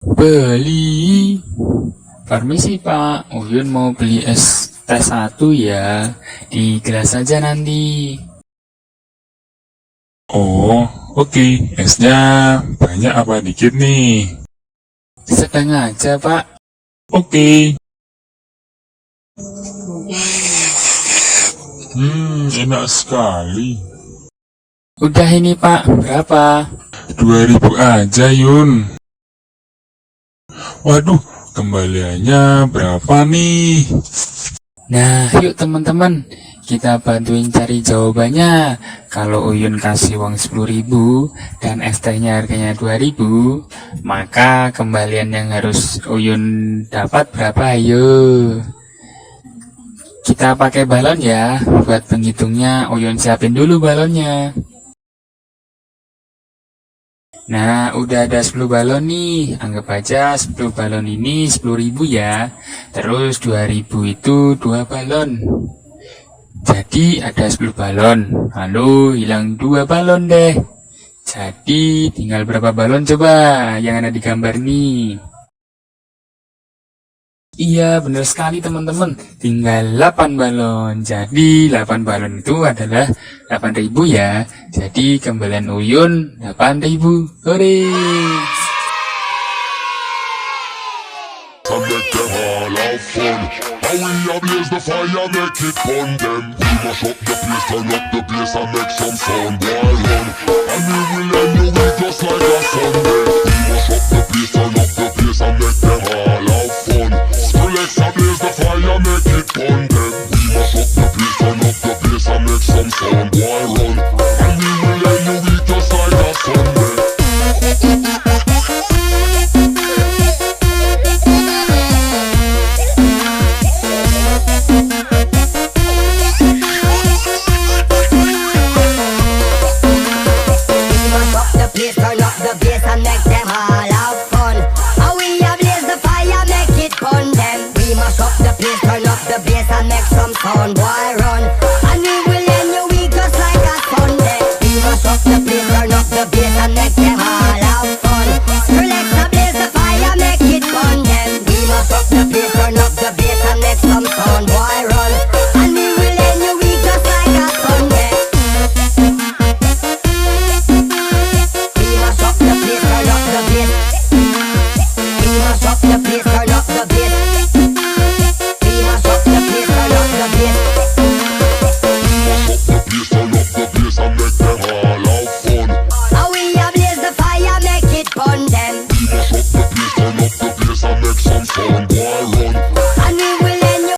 Beli. Permisi Pak, Uyun mau beli es teh satu ya. Di gelas aja nanti. Oh, oke. Esnya banyak apa dikit nih? Sedang aja Pak. Oke. Enak sekali. Udah ini Pak, berapa? 2.000 aja, Yun. Waduh, kembaliannya berapa nih? Nah, yuk teman-teman, kita bantuin cari jawabannya. Kalau Uyun kasih uang 10.000 dan es tehnya harganya 2.000, maka kembalian yang harus Uyun dapat berapa? Ayo. Kita pakai balon ya. Buat penghitungnya, Uyun siapin dulu balonnya. Nah, udah ada 10 balon nih. Anggap aja 10 balon ini 10.000 ya. Terus 2.000 itu 2 balon. Jadi ada 10 balon. Lalu hilang 2 balon deh. Jadi tinggal berapa balon coba yang ada di gambar nih? Iya, benar sekali teman-teman. Tinggal 8 balon. Jadi 8 balon itu adalah 8.000 ya. Jadi kembalian Uyun 8.000. Hore! Make them all have fun. How we a blaze the fire, make it fun. Them we mash up the place, turn up the bass and make some sound. Boy run, and we will end the week just like a Sunday. We mash up the place, turn up the bass and make them all have fun. Skrillex a blaze the fire, make it fun. Them we mash up the place, turn up the bass and make some sound. Boy run, and we will end the week just like a Sunday. Turn up the bass and make them all have fun. How we a blaze the fire, make it fun. Them we mash up the place, turn up the bass and make some sound. Boy run, and we will end your week just like a Sunday. We mash up the place, turn up the bass and make them all have fun. Skrillex a blaze the fire, make it fun. Them we mash up the place, turn up the bass and make some sound. Boy run, and we will end your week just like a Sunday. Sound.